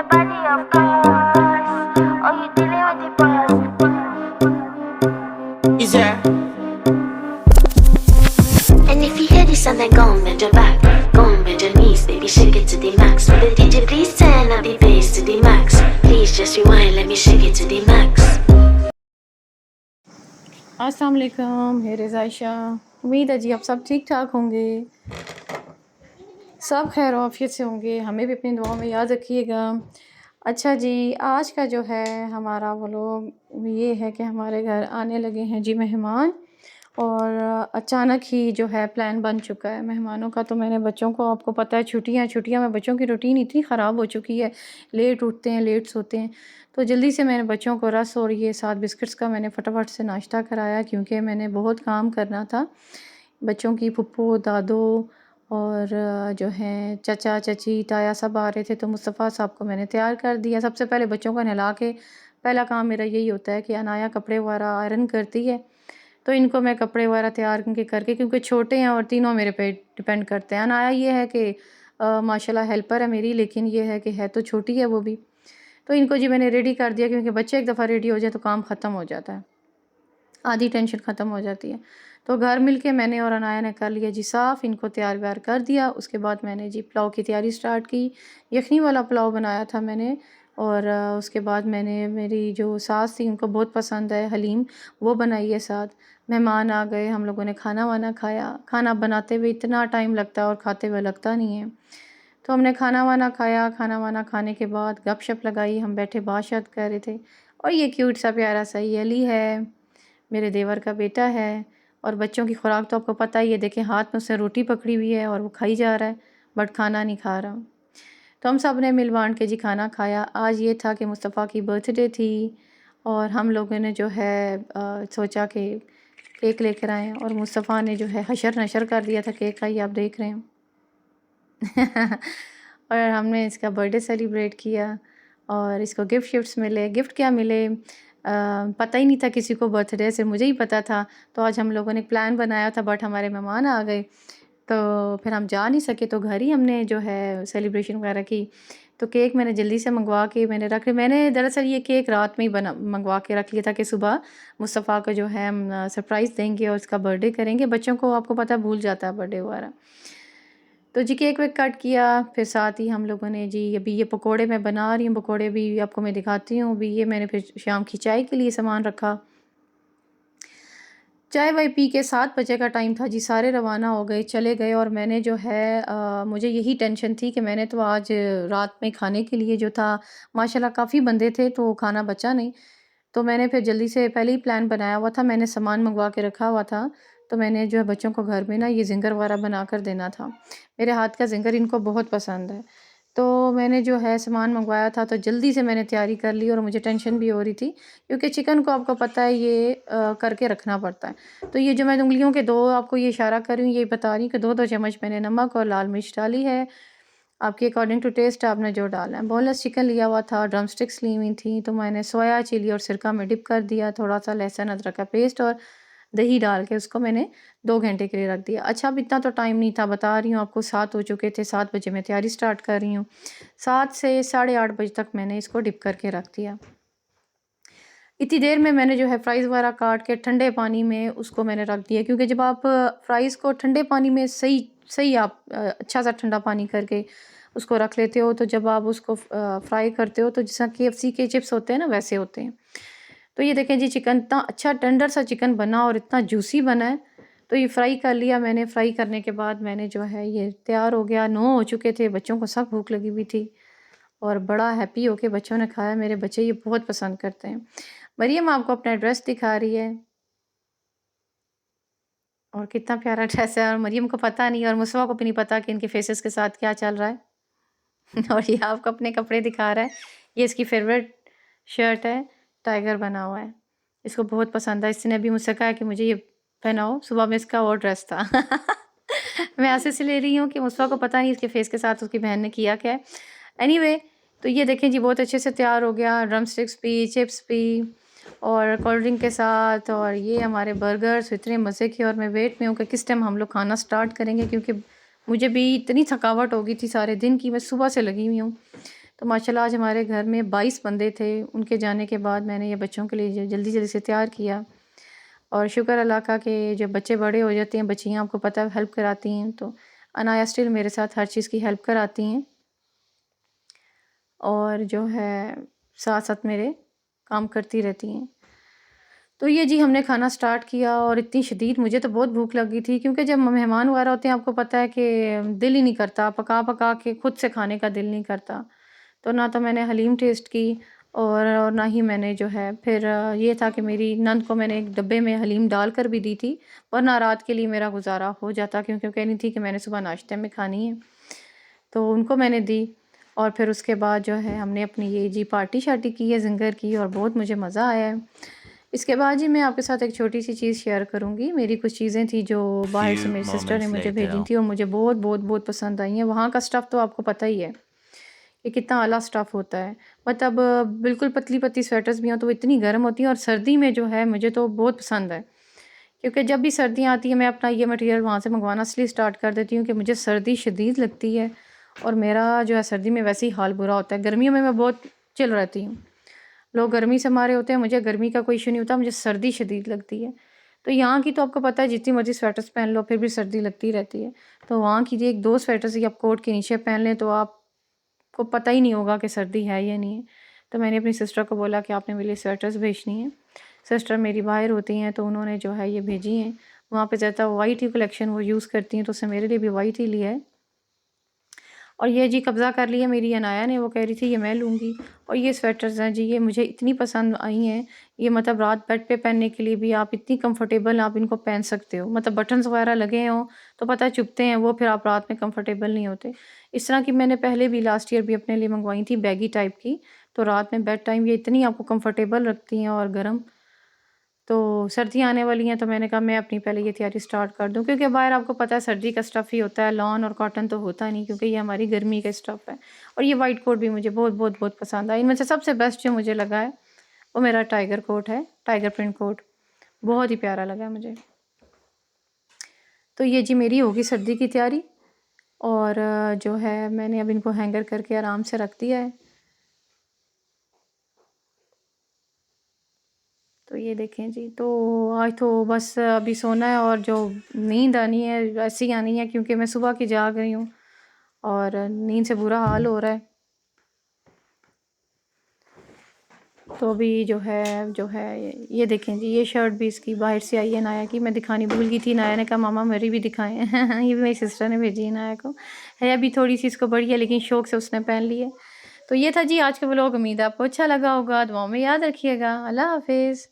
your body, of course. Oh, you dealing with the boss. Is there? And if you hear this sound, then go and bend your back, go and bend your knees, baby, shake it to the max. Will the DJ please turn up the bass to the max? Please just rewind, let me shake it to the max. अस्सलाम वालेकुम, here is Ayesha. उम्मीद है जी आप सब ठीक ठाक होंगे, सब खैर आफियत से होंगे। हमें भी अपनी दुआओं में याद रखिएगा। अच्छा जी, आज का जो है हमारा व्लॉग ये है कि हमारे घर आने लगे हैं जी मेहमान, और अचानक ही जो है प्लान बन चुका है मेहमानों का। तो मैंने बच्चों को, आपको पता है छुट्टियां में बच्चों की रूटीन इतनी ख़राब हो चुकी है, लेट उठते हैं लेट सोते हैं। तो जल्दी से मैंने बच्चों को रस और ये 7 बिस्किट्स का मैंने फटाफट से नाश्ता कराया, क्योंकि मैंने बहुत काम करना था। बच्चों की फुप्पो दादो और जो हैं चचा चची ताया सब आ रहे थे, तो मुस्तफ़ा साहब को मैंने तैयार कर दिया। सबसे पहले बच्चों को नहला के, पहला काम मेरा यही होता है कि अनाया कपड़े वगैरह आयरन करती है, तो इनको मैं कपड़े वगैरह तैयार करके, क्योंकि छोटे हैं और तीनों मेरे पे डिपेंड करते हैं। अनाया ये है कि माशाल्लाह हेल्पर है मेरी, लेकिन ये है कि है तो छोटी है वो भी। तो इनको जी मैंने रेडी कर दिया, क्योंकि बच्चे एक दफ़ा रेडी हो जाए तो काम ख़त्म हो जाता है, आधी टेंशन ख़त्म हो जाती है। तो घर मिलके मैंने और अनाया ने कर लिया जी साफ़, इनको तैयार व्यार कर दिया। उसके बाद मैंने जी पुलाव की तैयारी स्टार्ट की। यखनी वाला पुलाव बनाया था मैंने, और उसके बाद मैंने, मेरी जो सास थी उनको बहुत पसंद है हलीम, वो बनाई है साथ। मेहमान आ गए, हम लोगों ने खाना वाना खाया। खाना बनाते हुए इतना टाइम लगता है और खाते हुए लगता नहीं है। तो हमने खाना वाना खाया, खाना वाना खाने के बाद गपशप लगाई, हम बैठे बात कर रहे थे। और ये क्यूट सा प्यारा सा ये अली है, मेरे देवर का बेटा है। और बच्चों की खुराक तो आपको पता ही है, देखें हाथ में उसने रोटी पकड़ी हुई है और वो खाई जा रहा है, बट खाना नहीं खा रहा। तो हम सब ने मिल बांट के जी खाना खाया। आज ये था कि मुस्तफ़ा की बर्थडे थी, और हम लोगों ने जो है सोचा कि केक लेकर आएँ, और मुस्तफ़ा ने जो है हशर नशर कर दिया था केक का, ये आप देख रहे हैं। और हमने इसका बर्थडे सेलिब्रेट किया, और इसको गिफ्ट्स मिले। गिफ्ट क्या मिले पता ही नहीं था किसी को बर्थडे, से मुझे ही पता था। तो आज हम लोगों ने प्लान बनाया था, बट हमारे मेहमान आ गए, तो फिर हम जा नहीं सके, तो घर ही हमने जो है सेलिब्रेशन वगैरह की। तो केक मैंने जल्दी से मंगवा के मैंने रख लिया। मैंने दरअसल ये केक रात में ही मंगवा के रख लिया था कि सुबह मुस्तफ़ा को जो है हम सरप्राइज़ देंगे और उसका बर्थडे करेंगे। बच्चों को आपको पता है भूल जाता है बर्थडे वगैरह। तो जी केक वेक कट किया, फिर साथ ही हम लोगों ने जी, अभी ये पकोड़े मैं बना रही हूँ, पकोड़े भी आपको मैं दिखाती हूँ। अभी ये मैंने फिर शाम की चाय के लिए सामान रखा। चाय वाय पी के 7 बजे का टाइम था जी, सारे रवाना हो गए, चले गए। और मैंने जो है मुझे यही टेंशन थी कि मैंने तो आज रात में खाने के लिए जो था, माशाल्लाह काफ़ी बंदे थे तो खाना बचा नहीं। तो मैंने फिर जल्दी से पहले ही प्लान बनाया हुआ था, मैंने सामान मंगवा के रखा हुआ था। तो मैंने जो है बच्चों को घर में ना ये ज़िंगर वगैरह बना कर देना था। मेरे हाथ का ज़िंगर इनको बहुत पसंद है। तो मैंने जो है सामान मंगवाया था, तो जल्दी से मैंने तैयारी कर ली, और मुझे टेंशन भी हो रही थी, क्योंकि चिकन को आपको पता है ये करके रखना पड़ता है। तो ये जो मैं उंगलियों के 2 आपको ये इशारा कर रही हूँ, ये बता रही हूँ कि 2-2 चम्मच मैंने नमक और लाल मिर्च डाली है। आपके अकॉर्डिंग टू टेस्ट आपने जो डालना है। बोनलेस चिकन लिया हुआ था, ड्रम स्टिक्स ली हुई थी, तो मैंने सोया चिली और सिरका में डिप कर दिया, थोड़ा-सा लहसुन अदरक का पेस्ट और दही डाल के उसको मैंने 2 घंटे के लिए रख दिया। अच्छा, अब इतना तो टाइम नहीं था, बता रही हूँ आपको 7 हो चुके थे, 7 बजे मैं तैयारी स्टार्ट कर रही हूँ। 7 से साढ़े 8 बजे तक मैंने इसको डिप करके रख दिया। इतनी देर में मैंने जो है फ्राइज़ वगैरह काट के ठंडे पानी में उसको मैंने रख दिया, क्योंकि जब आप फ्राइज़ को ठंडे पानी में सही सही आप अच्छा सा ठंडा पानी करके उसको रख लेते हो, तो जब आप उसको फ्राई करते हो तो जैसा KFC के चिप्स होते हैं ना, वैसे होते हैं। तो ये देखें जी, चिकन इतना अच्छा टेंडर सा चिकन बना और इतना जूसी बना है। तो ये फ्राई कर लिया मैंने, फ्राई करने के बाद मैंने जो है ये तैयार हो गया। 9 हो चुके थे, बच्चों को सख्त भूख लगी हुई थी, और बड़ा हैप्पी होके बच्चों ने खाया। मेरे बच्चे ये बहुत पसंद करते हैं। मरियम आपको अपना ड्रेस दिखा रही है, और कितना प्यारा ड्रेस है, और मरियम को पता नहीं और मुसवा को भी नहीं पता कि इनके फेसेस के साथ क्या चल रहा है। और ये आपको अपने कपड़े दिखा रहा है। ये इसकी फेवरेट शर्ट है, टाइगर बना हुआ है, इसको बहुत पसंद है। इसने अभी मुझसे कहा कि मुझे ये पहनाओ, सुबह में इसका और ड्रेस था। मैं ऐसे से ले रही हूँ कि मुसवा को पता नहीं इसके फेस के साथ उसकी बहन ने किया क्या है। एनीवे, तो ये देखें जी बहुत अच्छे से तैयार हो गया, ड्रम स्टिक्स भी, चिप्स भी, और कोल्ड ड्रिंक के साथ। और ये हमारे बर्गर्स इतने मज़े के, और मैं वेट में हूँ कि किस टाइम हम लोग खाना स्टार्ट करेंगे, क्योंकि मुझे भी इतनी थकावट हो गई थी सारे दिन की, मैं सुबह से लगी हुई हूँ। तो माशाल्लाह आज हमारे घर में 22 बंदे थे। उनके जाने के बाद मैंने ये बच्चों के लिए जल्दी जल्दी से तैयार किया, और शुक्र अल्लाह का कि जब बच्चे बड़े हो जाते हैं, बच्चियाँ आपको पता है हेल्प कराती हैं, तो अनाया स्टिल मेरे साथ हर चीज़ की हेल्प कराती हैं, और जो है साथ साथ मेरे काम करती रहती हैं। तो ये जी हमने खाना स्टार्ट किया, और इतनी शदीद मुझे तो बहुत भूख लगी थी, क्योंकि जब मेहमान वगैरह होते हैं आपको पता है कि दिल ही नहीं करता, पका पका के खुद से खाने का दिल नहीं करता। तो ना तो मैंने हलीम टेस्ट की, और ना ही मैंने जो है फिर ये था कि मेरी नंद को मैंने एक डब्बे में हलीम डाल कर भी दी थी, वरना रात के लिए मेरा गुजारा हो जाता, क्योंकि वो कह रही थी कि मैंने सुबह नाश्ते में खानी है, तो उनको मैंने दी। और फिर उसके बाद जो है हमने अपनी ये जी पार्टी शार्टी की है जिंगर की, और बहुत मुझे मज़ा आया है। इसके बाद जी मैं आपके साथ एक छोटी सी चीज़ शेयर करूँगी। मेरी कुछ चीज़ें थी जो बाहर से Few मेरी सिस्टर ने moments मुझे भेजी later. थी, और मुझे बहुत बहुत बहुत पसंद आई हैं। वहाँ का स्टफ़ तो आपको पता ही है कि कितना आला स्टफ़ होता है। मतलब बिल्कुल पतली पतली स्वेटर्स भी हों तो वो इतनी गर्म होती हैं, और सर्दी में जो है मुझे तो बहुत पसंद है, क्योंकि जब भी सर्दियाँ आती हैं मैं अपना ये मटेरियल वहाँ से मंगवाना इसलिए स्टार्ट कर देती हूँ कि मुझे सर्दी शदीद लगती है, और मेरा जो है सर्दी में वैसे ही हाल बुरा होता है। गर्मियों में मैं बहुत चिल रहती हूँ, लोग गर्मी से मारे होते हैं, मुझे गर्मी का कोई इशू नहीं होता, मुझे सर्दी शदीद लगती है। तो यहाँ की तो आपको पता है जितनी मर्जी स्वेटर्स पहन लो फिर भी सर्दी लगती रहती है। तो वहाँ की एक दो स्वेटर्स ही आप कोट के नीचे पहन लें तो आपको पता ही नहीं होगा कि सर्दी है या नहीं है। तो मैंने अपनी सिस्टर को बोला कि आपने मेरे लिए स्वेटर्स भेजनी है। सिस्टर मेरी बाहर होती हैं, तो उन्होंने जो है ये भेजी हैं। वहाँ पे ज़्यादा वाइट ही कलेक्शन वो यूज़ करती हैं, तो उससे मेरे लिए भी वाइट ही लिया है। और ये जी कब्ज़ा कर लिया मेरी अनाया ने, वो कह रही थी ये मैं लूँगी। और ये स्वेटर्स हैं जी, ये मुझे इतनी पसंद आई हैं। ये मतलब रात बेड पे पहनने के लिए भी आप इतनी कंफर्टेबल आप इनको पहन सकते हो। मतलब बटन्स वगैरह लगे हों तो पता है चुभते हैं वो, फिर आप रात में कंफर्टेबल नहीं होते। इस तरह की मैंने पहले भी लास्ट ईयर भी अपने लिए मंगवाई थी बैगी टाइप की, तो रात में बेड टाइम ये इतनी आपको कंफर्टेबल रखती हैं और गर्म। तो सर्दियाँ आने वाली हैं, तो मैंने कहा मैं अपनी पहले ये तैयारी स्टार्ट कर दूँ, क्योंकि बाहर आपको पता है सर्दी का स्टफ़ ही होता है, लॉन और कॉटन तो होता नहीं, क्योंकि ये हमारी गर्मी का स्टफ़ है। और ये वाइट कोट भी मुझे बहुत बहुत बहुत पसंद आया। इनमें से सबसे बेस्ट जो मुझे लगा है वो मेरा टाइगर कोट है, टाइगर प्रिंट कोट, बहुत ही प्यारा लगा मुझे। तो ये जी मेरी होगी सर्दी की तैयारी, और जो है मैंने अब इनको हैंगर करके आराम से रख दिया है। तो ये देखें जी, तो आज तो बस अभी सोना है, और जो नींद आनी है ऐसी आनी है, क्योंकि मैं सुबह की जाग रही हूँ और नींद से बुरा हाल हो रहा है। तो अभी जो है ये देखें जी, ये शर्ट भी इसकी बाहर से आई है नाया की, मैं दिखानी भूल गई थी। नाया ने कहा मामा मेरी भी दिखाएं ये भी मेरी सिस्टर ने भेजी है नाया को। है अभी थोड़ी सी इसको बड़ी है, लेकिन शौक से उसने पहन ली है। तो ये था जी आज का व्लॉग। उम्मीद आपको अच्छा लगा होगा, दुआओं में याद रखिएगा। अल्लाह हाफिज़।